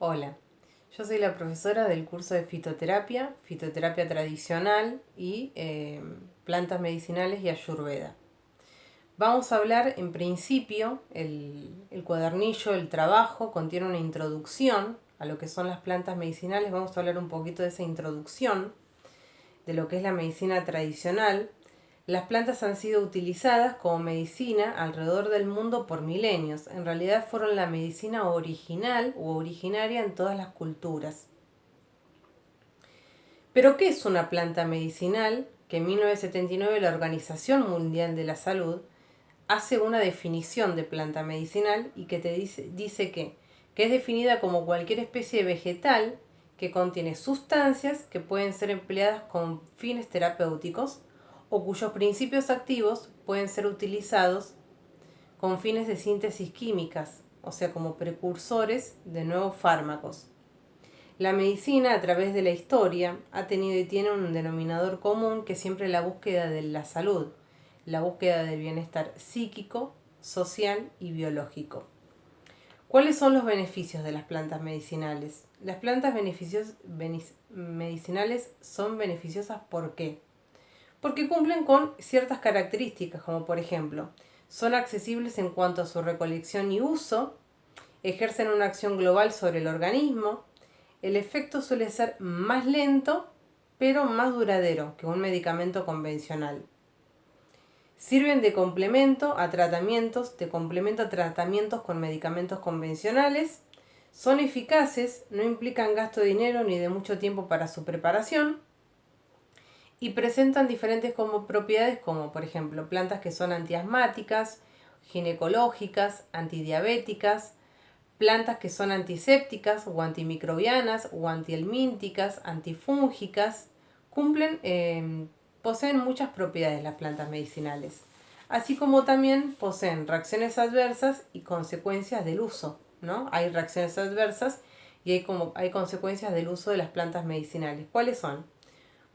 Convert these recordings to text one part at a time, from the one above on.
Hola, yo soy la profesora del curso de fitoterapia, fitoterapia tradicional y plantas medicinales y ayurveda. Vamos a hablar en principio, el cuadernillo, el trabajo, contiene una introducción a lo que son las plantas medicinales. Vamos a hablar un poquito de esa introducción, de lo que es la medicina tradicional. Las plantas han sido utilizadas como medicina alrededor del mundo por milenios. En realidad fueron la medicina original o originaria en todas las culturas. ¿Pero qué es una planta medicinal? Que en 1979 la Organización Mundial de la Salud hace una definición de planta medicinal y que te dice que es definida como cualquier especie vegetal que contiene sustancias que pueden ser empleadas con fines terapéuticos o cuyos principios activos pueden ser utilizados con fines de síntesis químicas, o sea, como precursores de nuevos fármacos. La medicina, a través de la historia, ha tenido y tiene un denominador común que siempre es la búsqueda de la salud, la búsqueda del bienestar psíquico, social y biológico. ¿Cuáles son los beneficios de las plantas medicinales? Las plantas medicinales son beneficiosas ¿por qué? Porque cumplen con ciertas características, como por ejemplo, son accesibles en cuanto a su recolección y uso, ejercen una acción global sobre el organismo, el efecto suele ser más lento, pero más duradero que un medicamento convencional. Sirven de complemento a tratamientos, con medicamentos convencionales. Son eficaces, no implican gasto de dinero ni de mucho tiempo para su preparación. Y presentan diferentes propiedades como por ejemplo plantas que son antiasmáticas, ginecológicas, antidiabéticas, plantas que son antisépticas o antimicrobianas o antihelmínticas, antifúngicas, poseen muchas propiedades las plantas medicinales, así como también poseen reacciones adversas y consecuencias del uso, ¿no? Hay reacciones adversas y hay consecuencias del uso de las plantas medicinales. ¿Cuáles son?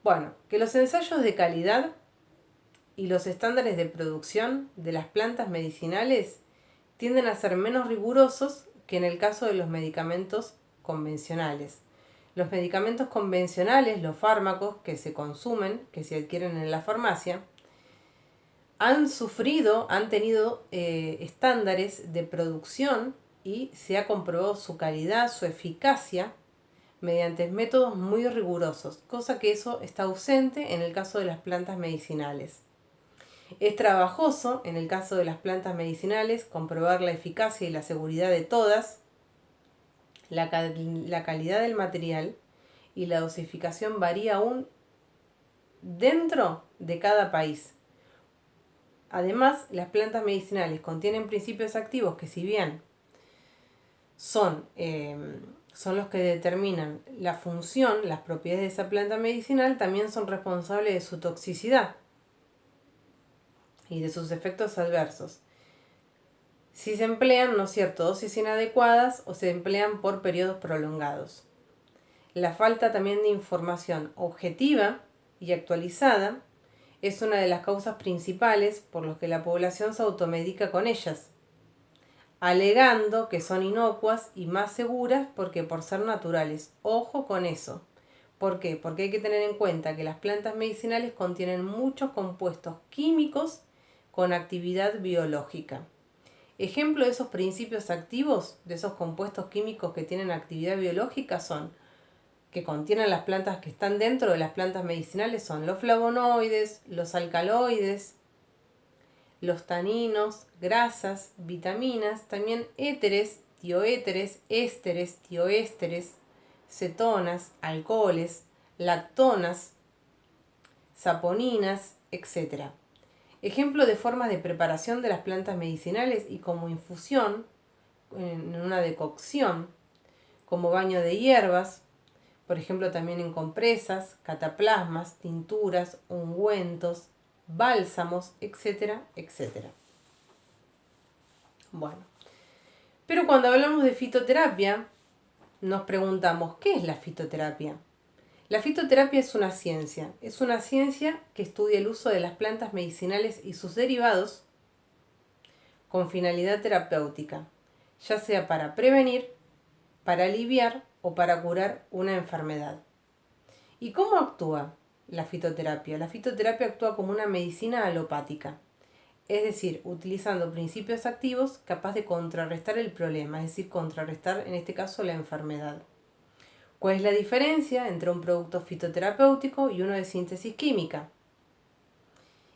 Bueno, que los ensayos de calidad y los estándares de producción de las plantas medicinales tienden a ser menos rigurosos que en el caso de los medicamentos convencionales. Los medicamentos convencionales, los fármacos que se consumen, que se adquieren en la farmacia, han tenido estándares de producción y se ha comprobado su calidad, su eficacia, mediante métodos muy rigurosos, cosa que eso está ausente en el caso de las plantas medicinales. Es trabajoso, en el caso de las plantas medicinales, comprobar la eficacia y la seguridad de todas, la calidad del material y la dosificación varía aún dentro de cada país. Además, las plantas medicinales contienen principios activos que si bien son los que determinan la función, las propiedades de esa planta medicinal, también son responsables de su toxicidad y de sus efectos adversos. Si se emplean, ¿no es cierto?, dosis inadecuadas o se emplean por periodos prolongados. La falta también de información objetiva y actualizada es una de las causas principales por las que la población se automedica con ellas, alegando que son inocuas y más seguras porque por ser naturales. Ojo con eso. ¿Por qué? Porque hay que tener en cuenta que las plantas medicinales contienen muchos compuestos químicos con actividad biológica. Ejemplo de esos principios activos, de esos compuestos químicos que tienen actividad biológica que contienen las plantas que están dentro de las plantas medicinales son los flavonoides, los alcaloides, los taninos, grasas, vitaminas, también ésteres, tioésteres, cetonas, alcoholes, lactonas, saponinas, etc. Ejemplo de formas de preparación de las plantas medicinales y como infusión, en una decocción, como baño de hierbas, por ejemplo también en compresas, cataplasmas, tinturas, ungüentos, bálsamos, etcétera, etcétera. Bueno, pero cuando hablamos de fitoterapia, nos preguntamos, ¿qué es la fitoterapia? La fitoterapia es una ciencia que estudia el uso de las plantas medicinales y sus derivados con finalidad terapéutica, ya sea para prevenir para aliviar o para curar una enfermedad. ¿Y cómo actúa la fitoterapia? La fitoterapia actúa como una medicina alopática, es decir, utilizando principios activos capaz de contrarrestar el problema, es decir, contrarrestar en este caso la enfermedad. ¿Cuál es la diferencia entre un producto fitoterapéutico y uno de síntesis química?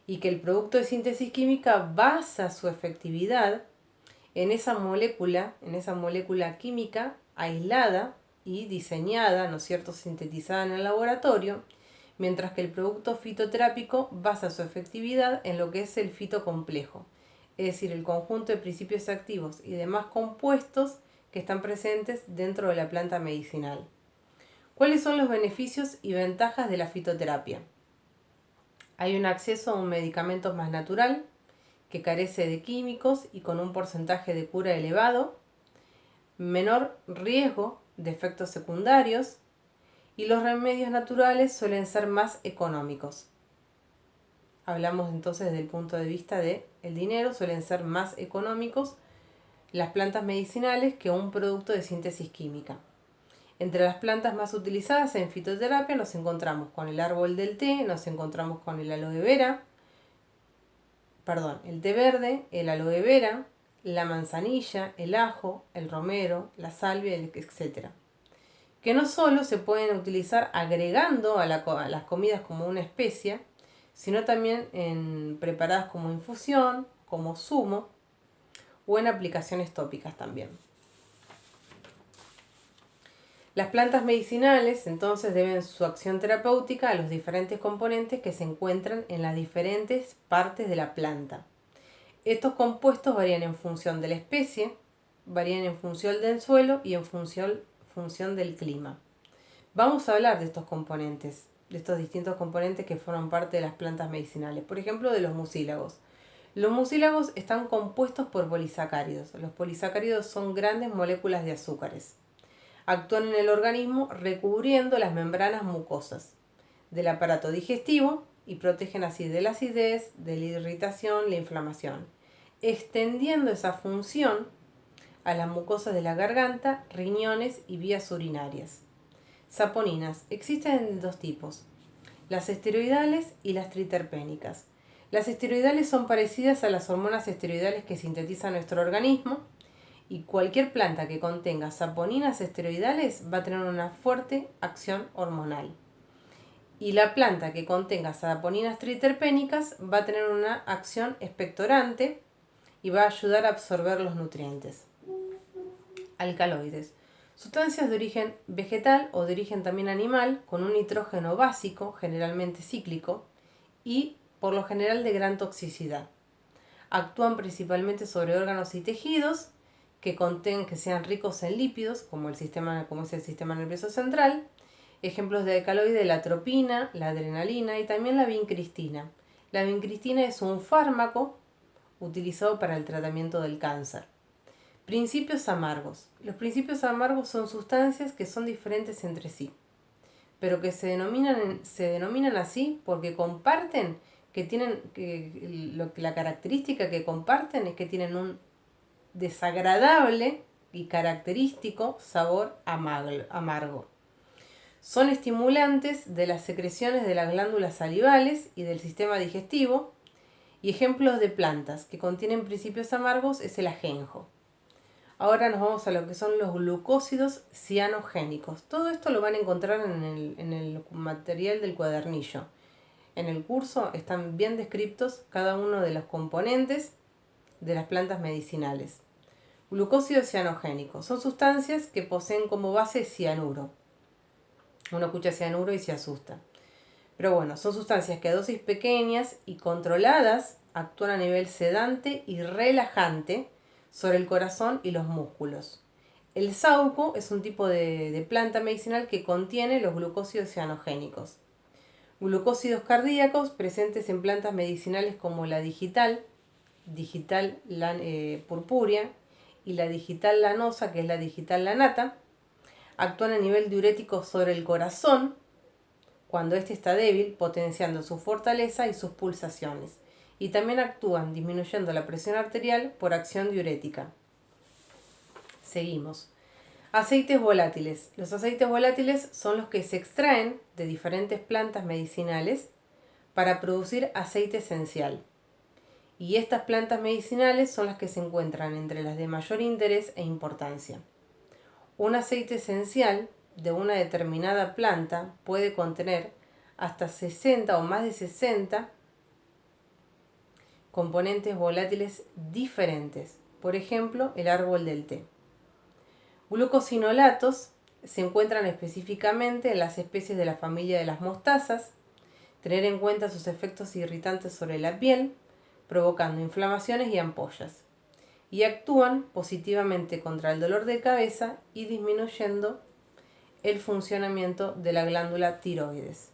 Y que el producto de síntesis química basa su efectividad en esa molécula química aislada y diseñada, ¿no es cierto?, sintetizada en el laboratorio, mientras que el producto fitoterápico basa su efectividad en lo que es el fitocomplejo, es decir, el conjunto de principios activos y demás compuestos que están presentes dentro de la planta medicinal. ¿Cuáles son los beneficios y ventajas de la fitoterapia? Hay un acceso a un medicamento más natural, que carece de químicos y con un porcentaje de cura elevado, menor riesgo de efectos secundarios, y los remedios naturales suelen ser más económicos. Hablamos entonces desde el punto de vista del dinero, suelen ser más económicos las plantas medicinales que un producto de síntesis química. Entre las plantas más utilizadas en fitoterapia nos encontramos con el árbol del té, nos encontramos con el aloe vera, el té verde, el aloe vera, la manzanilla, el ajo, el romero, la salvia, etc. Que no solo se pueden utilizar agregando a las comidas como una especia, sino también preparadas como infusión, como zumo o en aplicaciones tópicas también. Las plantas medicinales entonces deben su acción terapéutica a los diferentes componentes que se encuentran en las diferentes partes de la planta. Estos compuestos varían en función de la especie, varían en función del suelo y en función del clima. Vamos a hablar de estos componentes, de estos distintos componentes que forman parte de las plantas medicinales. Por ejemplo, de los mucílagos. Los mucílagos están compuestos por polisacáridos. Los polisacáridos son grandes moléculas de azúcares. Actúan en el organismo recubriendo las membranas mucosas del aparato digestivo y protegen así de la acidez, de la irritación, la inflamación, extendiendo esa función a las mucosas de la garganta, riñones y vías urinarias. Saponinas. Existen de dos tipos, las esteroidales y las triterpénicas. Las esteroidales son parecidas a las hormonas esteroidales que sintetiza nuestro organismo, y cualquier planta que contenga saponinas esteroidales va a tener una fuerte acción hormonal. Y la planta que contenga saponinas triterpénicas va a tener una acción expectorante y va a ayudar a absorber los nutrientes. Alcaloides. Sustancias de origen vegetal o de origen también animal con un nitrógeno básico, generalmente cíclico, y por lo general de gran toxicidad. Actúan principalmente sobre órganos y tejidos que sean ricos en lípidos, como es el sistema nervioso central. Ejemplos de alcaloides: la atropina, la adrenalina y también la vincristina. La vincristina es un fármaco utilizado para el tratamiento del cáncer. Principios amargos. Los principios amargos son sustancias que son diferentes entre sí, pero que se denominan así porque comparten, la característica que comparten es que tienen un desagradable y característico sabor amargo. Son estimulantes de las secreciones de las glándulas salivales y del sistema digestivo, y ejemplos de plantas que contienen principios amargos es el ajenjo. Ahora nos vamos a lo que son los glucósidos cianogénicos. Todo esto lo van a encontrar en el material del cuadernillo. En el curso están bien descritos cada uno de los componentes de las plantas medicinales. Glucósidos cianogénicos son sustancias que poseen como base cianuro. Uno escucha cianuro y se asusta. Pero bueno, son sustancias que a dosis pequeñas y controladas actúan a nivel sedante y relajante sobre el corazón y los músculos. El sauco es un tipo de planta medicinal que contiene los glucósidos cianogénicos. Glucósidos cardíacos presentes en plantas medicinales como la digital purpúrea, y la digital lanosa, que es la digital lanata, actúan a nivel diurético sobre el corazón cuando éste está débil, potenciando su fortaleza y sus pulsaciones. Y también actúan disminuyendo la presión arterial por acción diurética. Seguimos. Aceites volátiles. Los aceites volátiles son los que se extraen de diferentes plantas medicinales para producir aceite esencial. Y estas plantas medicinales son las que se encuentran entre las de mayor interés e importancia. Un aceite esencial de una determinada planta puede contener hasta 60 o más de 60 componentes volátiles diferentes. Por ejemplo, el árbol del té. Glucosinolatos se encuentran específicamente en las especies de la familia de las mostazas. Tener en cuenta sus efectos irritantes sobre la piel, provocando inflamaciones y ampollas. Y actúan positivamente contra el dolor de cabeza y disminuyendo el funcionamiento de la glándula tiroides.